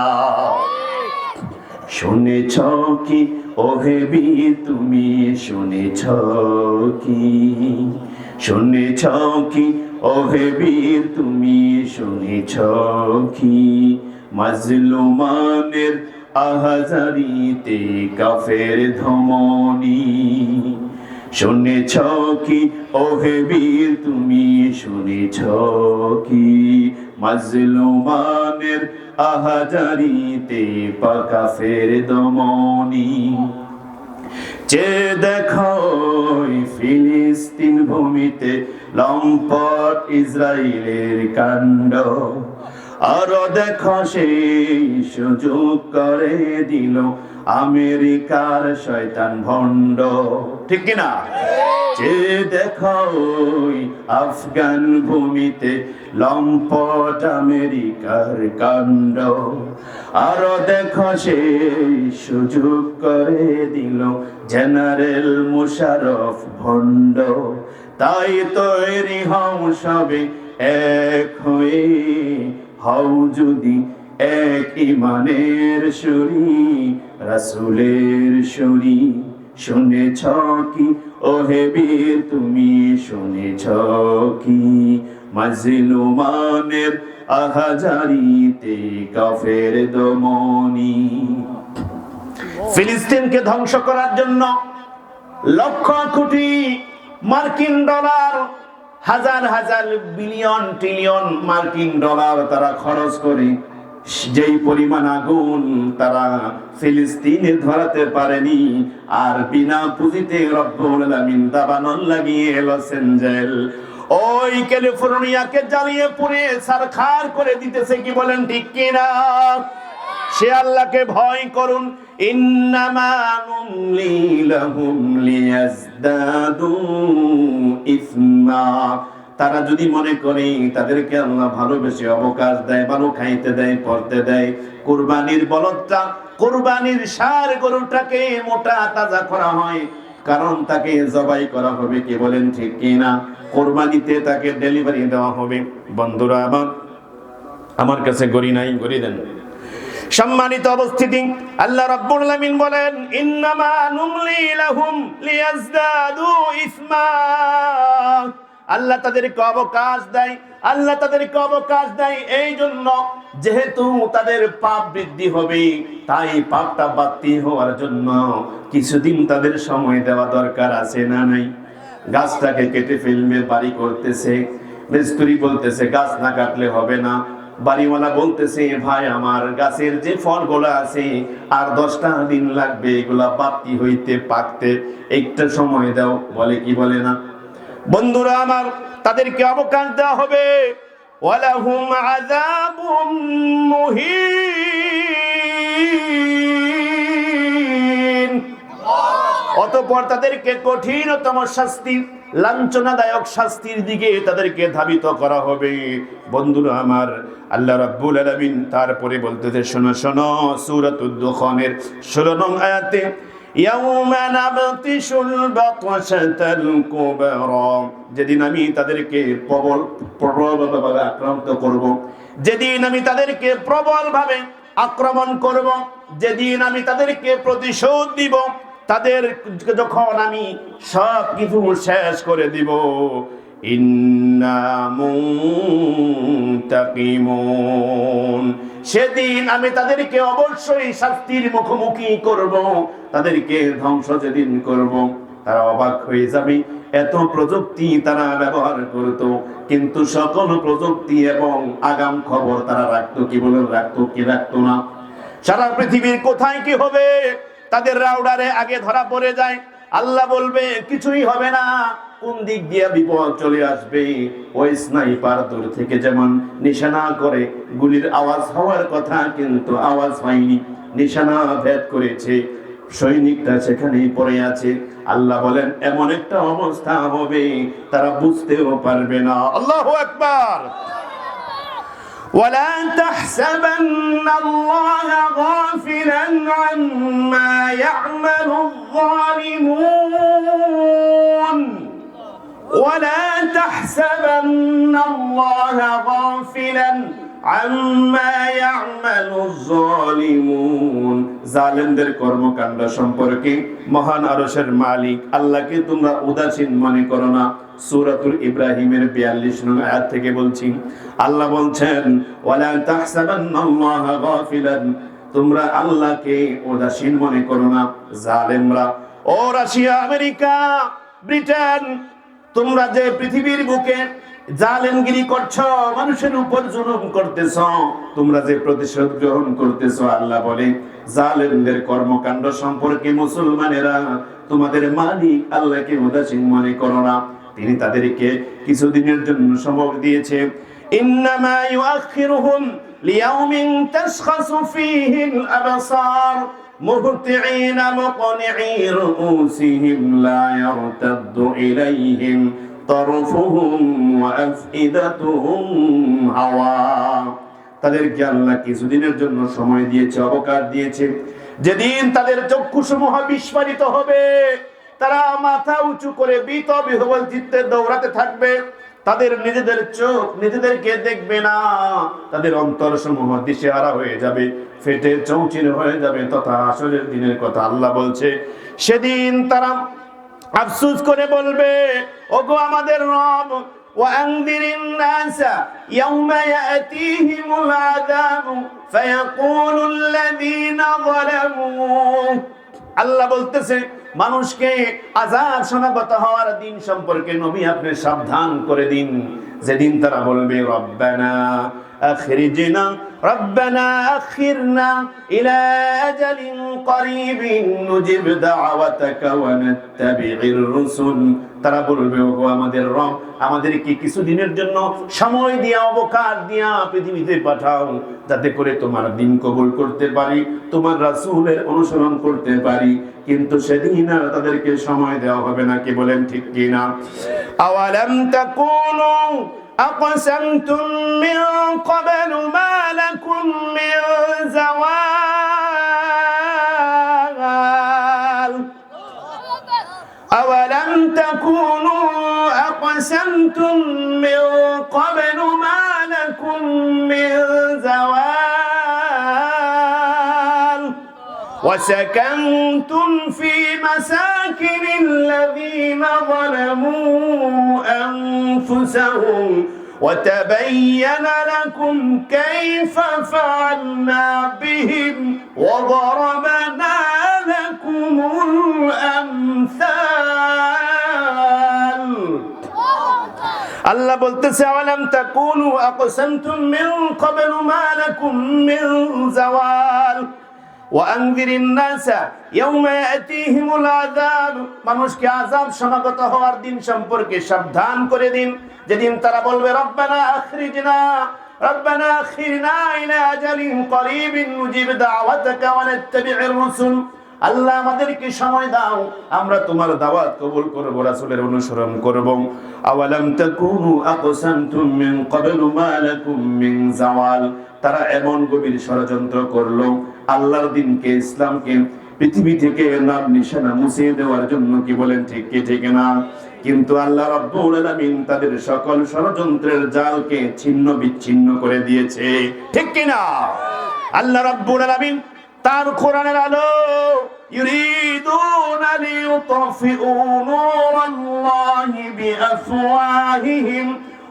শুনেছ কি ওহে বীর তুমি, শুনেছ কি, শুনেছ কি ওহে বীর তুমি, শুনেছ কি মাজলুমানের আহাজারিতে কাফের ধমনী। শুনেছ কি ওহে বীর তুমি, শুনেছ কি মাজলুমানের আহাজারিতে কাফের দমনী। যে দেখো ফিলিস্তিন ভূমিতে লম্পট ইসরায়েলের কাণ্ড, আরো দেখো সেই সুযোগ করে দিল আমেরিকার শয়তান ভণ্ড। ঠিক কিনা? যে দেখো আফগান ভূমিতে লম্পট আমেরিকার কাণ্ড, আরো দেখো সেই সুযোগ করে দিল জেনারেল মুশারফ ভণ্ড। তাই তৈরি হও সবে এক হয়ে, হও যদি এক ইমানের সুরি, রাসূলের সুরি। শুনেছ কি ওহে বীর তুমি, শুনেছ কি মাজলুমানের আহাজারিতে কাফের দমনী। ফিলিস্তিনকে ধ্বংস করার জন্য লক্ষ কোটি মার্কিন ডলার হাজার হাজার বিলিয়ন ট্রিলিয়ন মার্কিন ডলার তারা খরচ করে যেই পরিমাণ আগুন তারা ফিলিস্তিনে ধরাতে পারেনি, আর বিনা পুঁজিতে রব্বুল আলামিন দাবানল লাগিয়ে লস এঞ্জেল ওই ক্যালিফোর্নিয়াকে জ্বালিয়ে পুড়ে ছারখার করে দিতেছে। কি বলেন ঠিক কিনা? সে আল্লাহকে ভয় করুন। ইন্নামা নুমলি লাহুম লিয়াজদাদু ইসমা। তারা যদি মনে করে তাদেরকে আল্লাহ ভালোবেসে অবকাশ দেয়, ভালো খাইতে দেয়, পড়তে দেয়, কুরবানির বলদটা, কুরবানির ষাঁড় গরুটাকে মোটা তাজা করা হয়, কারণ তাকে জবাই করা হবে। কি বলেন ঠিক কিনা? কুরবানিতে তাকে ডেলিভারি দেওয়া হবে। বন্ধুরা আমার কাছে গড়ি নাই, গড়ি দেন। সম্মানিত উপস্থিতি, আল্লাহ রাব্বুল আলামিন বলেন ইন্নামা নুমলি লাহুম লিয়াজদাদু ইসমা। আল্লাহ তাদেরকে অবকাশ দেয়, আল্লাহ তাদেরকে অবকাশ দেয় এই জন্য, যেহেতু তাদের পাপ বৃদ্ধি হবে, তাই পাপটা বাড়তি হওয়ার জন্য কিছুদিন তাদের সময় দেওয়া দরকার আছে না নাই? গাছটাকে কেটে ফেলবে, বাড়ি করতেছে, মিস্ত্রি বলতেছে গাছ না কাটলে হবে না, বাড়িওয়ালা বলতেছে ভাই আমার গাছের যে ফলগুলো আছে আর 10টা দিন লাগবে এগুলা বাতি হইতে পাকতে, একটা সময় দাও, বলে কি বলে না? বন্ধুরা আমার, তাদেরকে অবকাশ দেওয়া হবে। ওয়ালাহুম আযাবুম মুহিন। অতঃপর তাদেরকে কঠিনতম শাস্তি, লাঞ্ছনাদায়ক শাস্তির দিকে তাদেরকে ধাবিত করা হবে। বন্ধুরা আমার, আল্লাহ রাব্বুল আলামিন তারপরে বলতেছে, শোনো শোনো, সূরাতুদ দুখানের 16 নং আয়াতে, ইয়াউমা নাবতিশুল বাতশাতাল কুবরা। যেদিন আমি তাদেরকে প্রবলভাবে আক্রান্ত করব, যেদিন আমি তাদেরকে প্রবলভাবে আক্রমণ করব, যেদিন আমি তাদেরকে প্রতিশোধ দিব, তাদের যখন আমি সব কিছু শেষ করে দিব, ইন্না মুনতাকিমুন, সেদিন আমি তাদেরকে অবশ্যই শাস্তির মুখোমুখি করব, তাদেরকে ধ্বংস যেদিন করব। তারা অবাক হয়ে যাবে, এত প্রযুক্তি তারা ব্যবহার করত, কিন্তু সকল প্রযুক্তি এবং আগাম খবর তারা রাখতো কি বলে, রাখতো কি রাখতো না? সারা পৃথিবীর কোথায় কি হবে তাদের রাউডারে আগে ধরা পড়ে যায়। আল্লাহ বলবে কিছুই হবে না, কোন দিক দিয়ে বিপদ চলে আসবে। ওই স্নাইপার দূর থেকে যেমন নিশানা করে, গুলির আওয়াজ হওয়ার কথা কিন্তু আওয়াজ হয়নি, নিশানা ভেদ করেছে, সৈনিকটা সেখানেই পড়ে আছে। আল্লাহ বলেন এমন একটা অবস্থা হবে তারা বুঝতেও পারবে না। আল্লাহু আকবার। ولا تحسبن الله غافلا عما يعمل الظالمون ولا تحسبن الله غافلا عما يعمل الظالمون। জালেমদের কর্মকাণ্ড সম্পর্কে মহান আরশের মালিক আল্লাহকে তোমরা উদাসীন মনে করো না। সূরাতুল ইব্রাহিমের 42 নং আয়াত থেকে বলছি, আল্লাহ বলছেন ওয়ালা তাহসাবান্নাল্লাহা গাফিলান, তোমরা আল্লাহকে উদাসীন মনে করো না। জালেমরা, ও রাশিয়া, আমেরিকা, ব্রিটেন, তোমরা যে পৃথিবীর বুকে জালেমগিরি করছো, মানুষের উপর জুলুম করতেছো, তোমরা যে প্রতিশোধ গ্রহণ করতেছো, আল্লাহ বলে জালেমদের কর্মকাণ্ড সম্পর্কে মুসলমানেরা তোমাদের মালিক আল্লাহকে উদাসীন মনে করো না। তিনি তাদেরকে কিছুদিনের জন্য সময় দিয়েছে। ইন্নামা ইউআখিরুহুম লিয়াউমিন তাশখাসু ফীহিল আবসার মুহতিঈনা মুকনিঈ রুউসিহিম লা ইয়ারতাদ্দু ইলাইহিম তারফুহুম ওয়া আফইদাতুহুম হাওয়া। তাদেরকে আল্লাহ কিছুদিনের জন্য সময় দিয়েছে, অবকাশ দিয়েছে, যেদিন তাদের চক্ষুসমূহ বিস্ফারিত হবে, তারা মাথা উঁচু করে ভীত বিহ্বল চিত্তে দৌড়াতে থাকবে, তাদের নিজেদের চোখ নিজেদেরকে দেখবে না, তাদের অন্তরসমূহ দিশেহারা হয়ে যাবে, ফেটে চৌচির হয়ে যাবে। তথা আসরের দিনের কথা আল্লাহ বলছে, সেদিন তারা আফসোস করে বলবে, ওগো আমাদের রব, ওয়ানদিরিন নাসা ইয়াওমা ইয়াতিহিমুল আযাবু ফায়াকুলুল্লাযীনা যালামু আল্লাহ বলতেছে মানুষকে আযাব শোনাগত হওয়ার দিন সম্পর্কে নবী আপনি সাবধান করে দিন, যেদিন তারা বলবে রব্বানা আখিরজিনা রব্বানা আখিরনা ইলা আজালিন করিবিন নুজিব দাওয়াতাকা ওয়া নাত্তাবি'র রুসুল। তারা বলবে ওগো আমাদের রব, আমাদেরকে কিছুদিনের জন্য সময় দিয়া অবকাশ দিয়া পৃথিবীতে পাঠাও, যাতে করে তোমার দিন কবুল করতে পারি, তোমার রাসূলের অনুসরণ করতে পারি। কিন্তু সেদিন আর তাদেরকে সময় দেওয়া হবে না। কি বলেন ঠিক কিনা? আওয়ালাম তাকুনু আকসামতুম মিন ক্বাবলু মা লাকুম মিন জাওয়াল আওয়ালাম তাকুনু আকসামতুম মিন ক্বাবলু মা লাকুম মিন জাওয়াল وسكنتم في مساكن الذين ظلموا أنفسهم وتبين لكم كيف فعلنا بهم وضربنا لكم الأمثال আল্লাহ বলতেছে আওয়ালাম তাকুনু আকসামতুম মিন ক্বাবলু মা লাকুম মিন জাওয়াল ওয়ানযিরিন নাসা ইয়াওমা ইয়াতিহিমুল আযাব। মানুষকে আযাব সমাগত হওয়ার দিন সম্পর্কে সাবধান করে দিন, যেদিন তারা বলবে রব্বানা আখরিজনা রব্বানা আখিরনা ইলা আজালিন করিবিন নুজিব দাওয়াতাকা ওয়া নাত্তাবি'র রুসুল। আল্লাহ আমাদেরকে সময় দাও, আমরা তোমার দাওয়াত কবুল করব, রাসূলের অনুসরণ করব। আওয়ালাম তাকুনু আকসামতুম মিন ক্বাবলু মা লাকুম মিন জাওয়াল। তারা এমন গভীর ষড়যন্ত্র করলো আল্লাহর দিনকে, ইসলামকে পৃথিবী থেকে নাম নিশানা মুছে দেওয়ার জন্য। কি বলেন ঠিক কি ঠিক না? কিন্তু আল্লাহ রাব্বুল আলামিন তাদের সকল ষড়যন্ত্রের জালকে ছিন্ন বিচ্ছিন্ন করে দিয়েছে। ঠিক কি না? আল্লাহ রাব্বুল আলামিন তার কোরআনের আলো ইউরিদুনা লিইউতফিউ নূরাল্লাহি বিআফওয়াহিহিম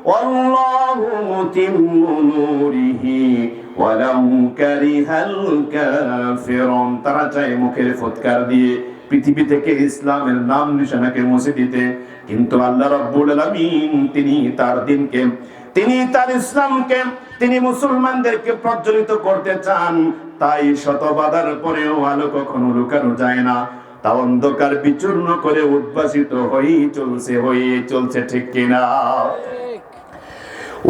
ওয়াল্লাহু মুতিম্মু নূরিহি ওয়ালাউ কারিহাল কাফিরুন। তারা চায় মুখের ফুৎকার দিয়ে পৃথিবী থেকে ইসলামের নাম নিশানাকে মুছে দিতে, কিন্তু আল্লাহ রাব্বুল আলামিন তিনি তার দিনকে, তিনি তার ইসলামকে, তিনি মুসলমানদেরকে প্রজ্বলিত করতে চান। তাই শত বাধার পরেও আলো কখনো লুকানো যায় না, তা অন্ধকার বিচূর্ণ করে উদ্ভাসিত হয়েই চলছে। ঠিক কিনা?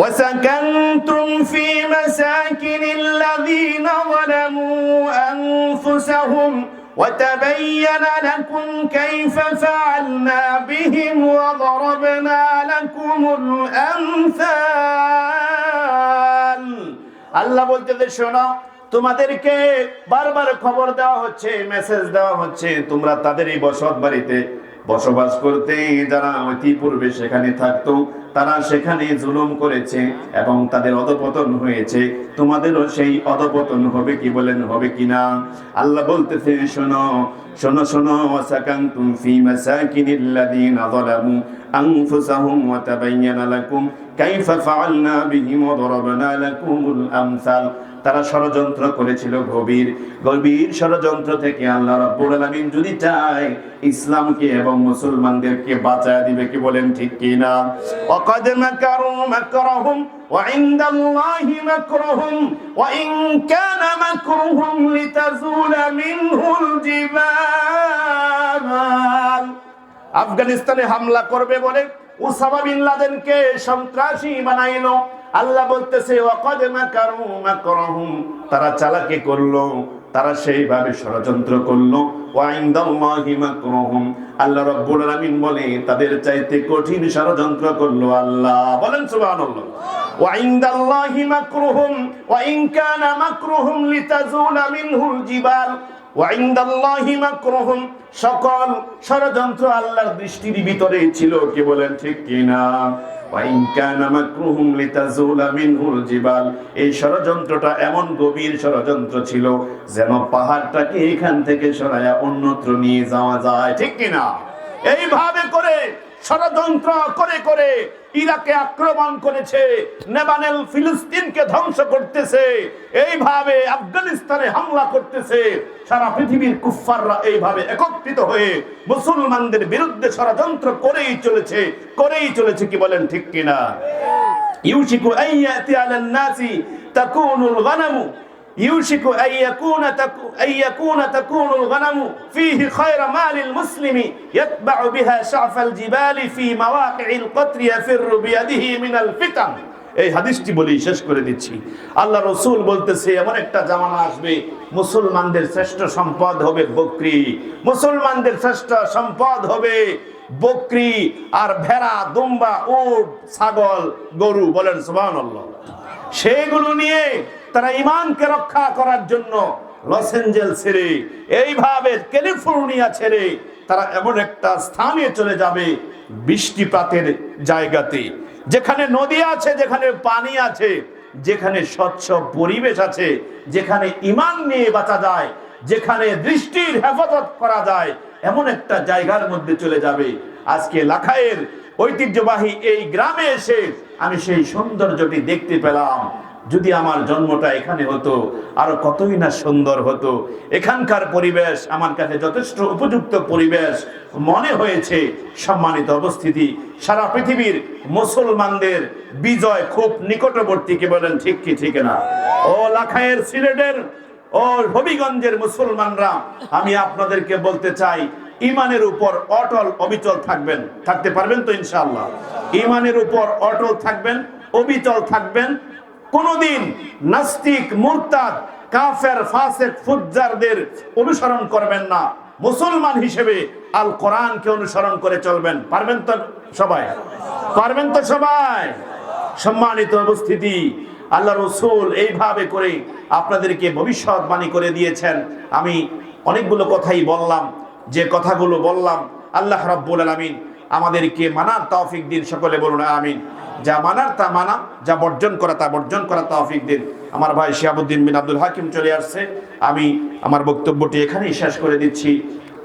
وسكنتم في مساكن الذين ظلموا أنفسهم وتبين لكم كيف فعلنا بهم وضربنا لكم الأمثال। আল্লাহ বলতে শোনো, তোমাদেরকে বারবার খবর দেওয়া হচ্ছে, মেসেজ দেওয়া হচ্ছে, তোমরা তাদের এই বসত বাড়িতে বসবাস করতে, যারা ইতিপূর্বে সেখানে থাকতো তারা সেখানে জুলুম করেছে এবং তাদের অধপতন হয়েছে, তোমাদেরও সেই অধপতন হবে। কি বলেন হবে কিনা? আল্লাহ বলতেছে শোনো শোনো শোনো, ওয়াসাকানতুম ফি মাসাকিনিল লাযিনা যালামু আনফুসাহুম ওয়া তাবায়্যানা লাকুম কাইফা ফাআলনা বিহিম ওয়া দারাবনা লাকুমুল আমসাল। তারা ষড়যন্ত্র করেছিল, গভীর ষড়যন্ত্র থেকে আল্লাহ রাব্বুল আলামিন যদি চায় ইসলামকে এবং মুসলমানদেরকে বাঁচায় দিবে। কি বলেন ঠিক কি না? ওয়াকাদ মাকারু মাকরাহুম ওয়া ইনদাল্লাহি মাকরুহুম ওয়া ইন কানা মাকরুহুম লিতাজুলা মিনহুল জিবাল। আফগানিস্তানে হামলা করবে বলে উসামা বিন লাদেনকে সন্ত্রাসী বানাইলো। আল্লাহ বলতেছে ওয়াকাদ মাকারু মাকরাহুম, তারা চালাকি করলো, তারা সেইভাবে ষড়যন্ত্র করলো। ওয়া ইনদাল্লাহি মাকরুহুম, আল্লাহ রাব্বুল আলামিন বলে তাদের চাইতে কঠিন ষড়যন্ত্র করলো আল্লাহ। বলেন সুবহানাল্লাহ। ওয়া ইনদাল্লাহি মাকরুহুম ওয়া ইন কানা মাকরুহুম লিতাজুলা মিনহুল জিবাল ওয়া ইনদাল্লাহি মাকরুহুম, সকল ষড়যন্ত্র আল্লাহর দৃষ্টির ভিতরে ছিল। কি বলেন ঠিক কিনা? ওয়া ইন কানা মাকরুহুম লিতাজুলা মিনহুল জিবাল, এই ষড়যন্ত্রটা এমন গভীর ষড়যন্ত্র ছিল যেন পাহাড়টাকে এখান থেকে সরায়া অন্যত্র নিয়ে যাওয়া যায়। ঠিক কিনা? এইভাবে করে ষড়যন্ত্র করে করে ইরাকে আক্রমণ করেছে, লেবানন ফিলিস্তিনকে ধ্বংস করতেছে, এইভাবে আফগানিস্তানে হামলা করতেছে। সারা পৃথিবীর কুফফাররা এইভাবে একত্রিত হয়ে মুসলমানদের বিরুদ্ধে ষড়যন্ত্র করেই চলেছে। কি বলেন ঠিক কিনা? ইউশিকু আইয়াতি আলান নাসি তাকুনুল গানামু يوشك أن يكون تكون الغنم فيه خير مال المسلم يتبع بها شعف الجبال في مواقع القطر يفر بيده من الفتن। এই হাদিসটি বলি শেষ করে দিচ্ছি। আল্লাহ রাসূল বলতেছে এমন একটা জামানা আসবে মুসলমানদের শ্রেষ্ঠ সম্পদ হবে বকরি, মুসলমানদের শ্রেষ্ঠ সম্পদ হবে বকরি আর ভেড়া, দুম্বা, উট, ছাগল, গরু। বলেন সুবহানাল্লাহ। সেগুলো নিয়ে তারা ঈমানকে রক্ষা করার জন্য লস এঞ্জেলস ছেড়ে, এইভাবে ক্যালিফোর্নিয়া ছেড়ে তারা এমন একটা স্থানে চলে যাবে বৃষ্টিপাতের জায়গাতে, যেখানে নদী আছে, যেখানে পানি আছে, যেখানে স্বচ্ছ পরিবেশ আছে, যেখানে ঈমান নিয়ে বাঁচা যায়, যেখানে দৃষ্টির হেফাজত করা যায়, এমন একটা জায়গার মধ্যে চলে যাবে। আজকে লাখাইয়ের ঐতিহ্যবাহী এই গ্রামে এসে আমি সেই সৌন্দর্যটি দেখতে পেলাম। যদি আমার জন্মটা এখানে হতো আরো কতই না সুন্দর হতো। এখানকার পরিবেশ আমার কাছে যথেষ্ট উপযুক্ত পরিবেশ মনে হয়েছে। সম্মানিত উপস্থিতি, সারা পৃথিবীর মুসলমানদের বিজয় খুব নিকটবর্তী। কি বলেন ঠিক কি ঠিক না? ও লাখাইয়ের, সিলেটের, ও হবিগঞ্জের মুসলমানরা, আমি আপনাদেরকে বলতে চাই ঈমানের উপর অটল অবিচল থাকবেন। থাকতে পারবেন তো ইনশাআল্লাহ? ঈমানের উপর অটল থাকবেন, অবিচল থাকবেন। কোনদিন নাস্তিক, মুরতাদ, কাফের, ফাসিক, ফুজ্জারদের অনুসরণ করবেন না। মুসলমান হিসেবে আল কোরআনকে অনুসরণ করে চলবেন। পারবেন তো সবাই? পারবেন তো সবাই? সম্মানিত উপস্থিতি, আল্লাহ রাসূল এইভাবে করে আপনাদেরকে ভবিষ্যৎবাণী করে দিয়েছেন। আমি অনেকগুলো কথাই বললাম, যে কথাগুলো বললাম আল্লাহ রাব্বুল আলামিন আমাদেরকে মানার তৌফিক দিন। সকলে বলুন আমিন। যা মানার তা মানা, যা বর্জন করা তা বর্জন করা তৌফিক দিন। আমার ভাই শিহাবুদ্দিন বিন আব্দুল হাকিম চলে আসছে। আমি আমার বক্তব্যটি এখানেই শেষ করে দিচ্ছি।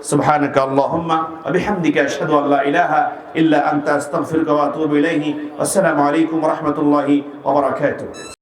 সুবহানাকা আল্লাহুম্মা ওয়া বিহামদিকা আশহাদু আল্লা ইলাহা ইল্লা আনতা আস্তাগফিরুকা ওয়া আতুবু ইলাইহি। আসসালামু আলাইকুম ওয়া রাহমাতুল্লাহি ওয়া বারাকাতুহু।